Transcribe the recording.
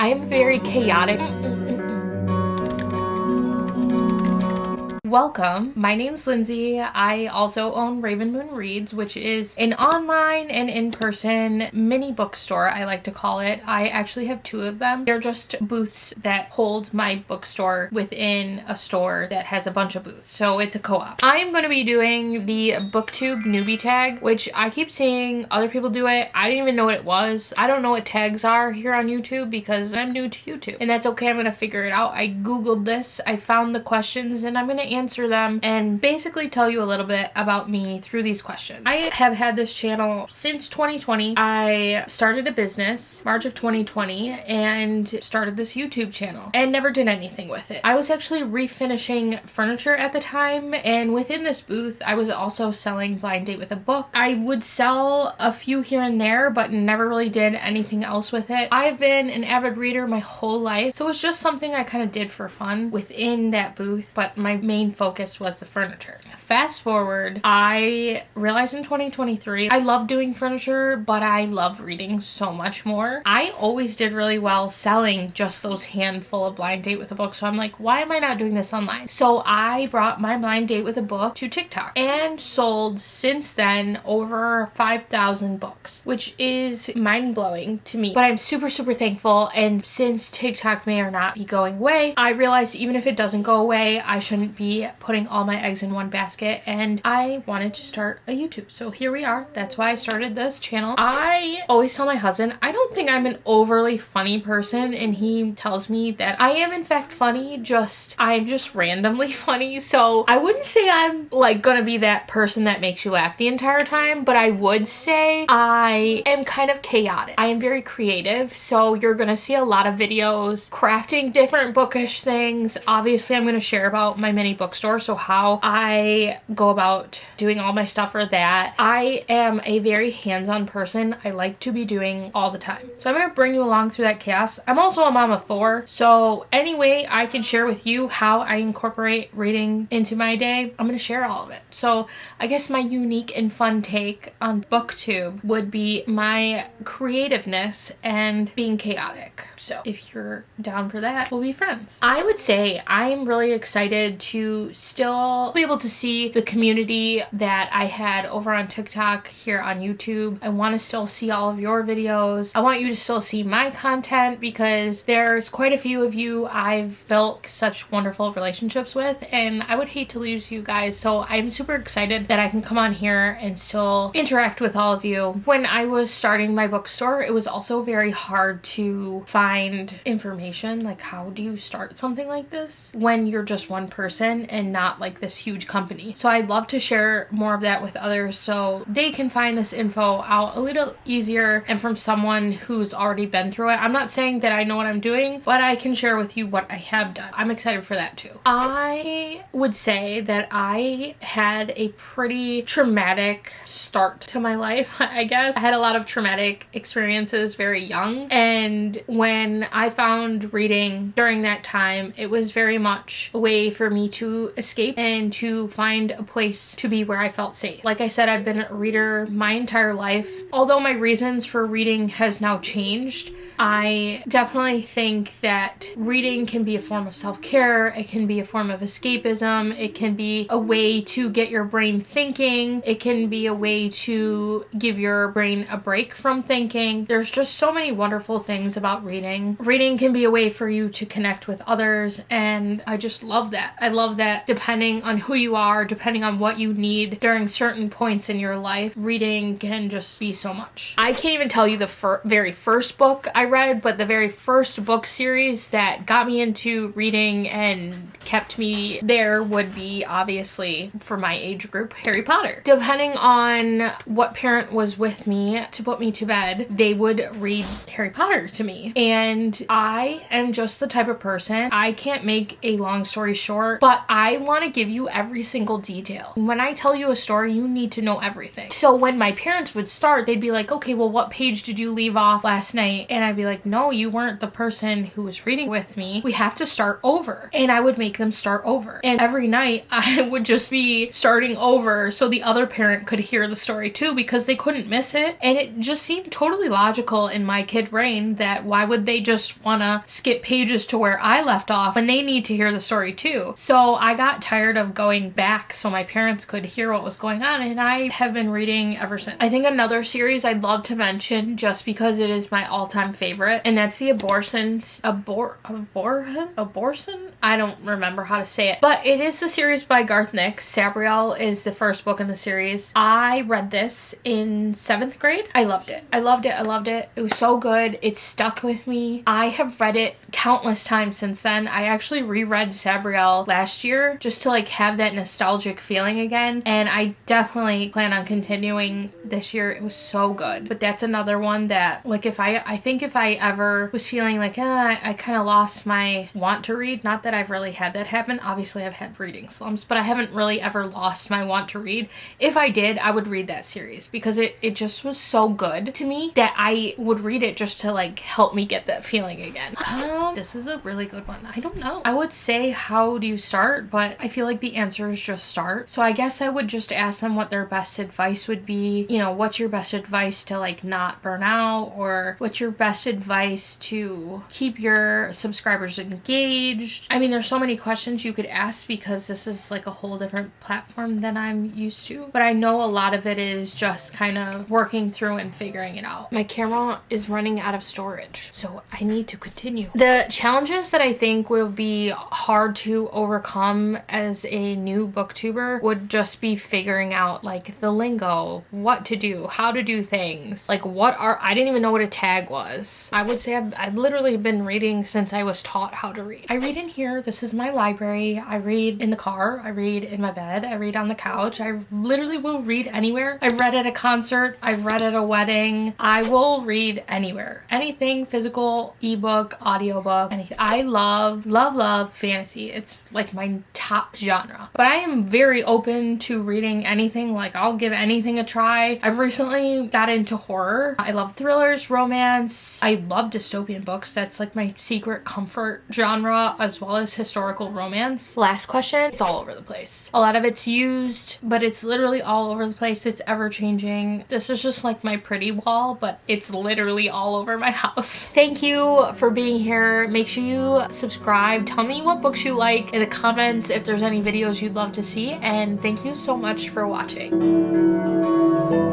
I am very chaotic. Welcome. My name's Lindsay. I also own ravenmoonreads, which is an online and in-person mini bookstore, I like to call it. I actually have two of them. They're just booths that hold my bookstore within a store that has a bunch of booths. So it's a co-op. I am going to be doing the Booktube Newbie Tag, which I keep seeing other people do it. I didn't even know what it was. I don't know what tags are here on YouTube because I'm new to YouTube. And that's okay. I'm going to figure it out. I Googled this. I found the questions and I'm going to answer them and basically tell you a little bit about me through these questions. I have had this channel since 2020. I started a business March of 2020 and started this YouTube channel and never did anything with it. I was actually refinishing furniture at the time, and within this booth I was also selling Blind Date with a Book. I would sell a few here and there but never really did anything else with it. I've been an avid reader my whole life, so it was just something I kind of did for fun within that booth, but my main focus was the furniture. Fast forward, I realized in 2023, I love doing furniture, but I love reading so much more. I always did really well selling just those handful of Blind Date with a Book, so I'm like, why am I not doing this online? So I brought my Blind Date with a Book to TikTok and sold since then over 5,000 books, which is mind-blowing to me, but I'm super thankful. And since TikTok may or not be going away, I realized even if it doesn't go away, I shouldn't be putting all my eggs in one basket, and I wanted to start a YouTube. So here we are. That's why I started this channel. I always tell my husband I don't think I'm an overly funny person, and he tells me that I am in fact funny, I'm just randomly funny. So I wouldn't say I'm like gonna be that person that makes you laugh the entire time, but I would say I am kind of chaotic. I am very creative, so you're gonna see a lot of videos crafting different bookish things. Obviously I'm gonna share about my mini bookstore, so how I go about doing all my stuff for that. I am a very hands-on person. I like to be doing all the time. So I'm going to bring you along through that chaos. I'm also a mom of 4, so anyway I can share with you how I incorporate reading into my day. I'm going to share all of it. So I guess my unique and fun take on BookTube would be my creativeness and being chaotic. So if you're down for that, we'll be friends. I would say I'm really excited to still be able to see the community that I had over on TikTok here on YouTube. I want to still see all of your videos. I want you to still see my content because there's quite a few of you I've built such wonderful relationships with, and I would hate to lose you guys. So I'm super excited that I can come on here and still interact with all of you. When I was starting my bookstore, it was also very hard to find information, like how do you start something like this when you're just one person and not like this huge company. So I'd love to share more of that with others so they can find this info out a little easier and from someone who's already been through it. I'm not saying that I know what I'm doing, but I can share with you what I have done. I'm excited for that too. I would say that I had a pretty traumatic start to my life, I guess. I had a lot of traumatic experiences very young, and when I found reading during that time, it was very much a way for me to escape and to find a place to be where I felt safe. Like I said, I've been a reader my entire life. Although my reasons for reading has now changed, I definitely think that reading can be a form of self-care. It can be a form of escapism. It can be a way to get your brain thinking. It can be a way to give your brain a break from thinking. There's just so many wonderful things about reading. Reading can be a way for you to connect with others, and I just love that. I love that depending on who you are, depending on what you need during certain points in your life, reading can just be so much. I can't even tell you the very first book I read, but the very first book series that got me into reading and kept me there would be, obviously, for my age group, Harry Potter. Depending on what parent was with me to put me to bed, they would read Harry Potter to me. And I am just the type of person, I can't make a long story short, but I want to give you every single detail. When I tell you a story, you need to know everything. So when my parents would start, they'd be like, okay, well, what page did you leave off last night? And I'd be be like, no, you weren't the person who was reading with me. We have to start over. And I would make them start over. And every night I would just be starting over so the other parent could hear the story too, because they couldn't miss it. And it just seemed totally logical in my kid brain that why would they just want to skip pages to where I left off when they need to hear the story too. So I got tired of going back so my parents could hear what was going on, and I have been reading ever since. I think another series I'd love to mention just because it is my all-time favorite, and that's the abortion? I don't remember how to say it, but it is the series by Garth Nix. Sabriel is the first book in the series. I read this in 7th grade. I loved it. I loved it. It was so good. It stuck with me. I have read it countless times since then. I actually reread Sabriel last year just to like have that nostalgic feeling again, and I definitely plan on continuing this year. It was so good. But that's another one that like I think if I ever was feeling like I kind of lost my want to read, not that I've really had that happen. Obviously I've had reading slumps, but I haven't really ever lost my want to read. If I did, I would read that series because it just was so good to me that I would read it just to like help me get that feeling again. This is a really good one. I don't know. I would say how do you start, but I feel like the answer is just start. So I guess I would just ask them what their best advice would be. You know, what's your best advice to like not burn out, or what's your best advice to keep your subscribers engaged? I mean, there's so many questions you could ask because this is like a whole different platform than I'm used to, but I know a lot of it is just kind of working through and figuring it out. My camera is running out of storage, so I need to continue. The challenges that I think will be hard to overcome as a new booktuber would just be figuring out like the lingo, what to do, how to do things, like I didn't even know what a tag was. I would say I've literally been reading since I was taught how to read. I read in here. This is my library. I read in the car. I read in my bed. I read on the couch. I literally will read anywhere. I've read at a concert. I've read at a wedding. I will read anywhere. Anything physical, ebook, audiobook, anything. I love fantasy. It's like my top genre. But I am very open to reading anything. Like I'll give anything a try. I've recently got into horror. I love thrillers, romance. I love dystopian books. That's like my secret comfort genre, as well as historical romance. Last question. It's all over the place. A lot of it's used, but it's literally all over the place. It's ever changing. This is just like my pretty wall, but it's literally all over my house. Thank you for being here. Make sure you subscribe. Tell me what books you like in the comments if there's any videos you'd love to see, and thank you so much for watching.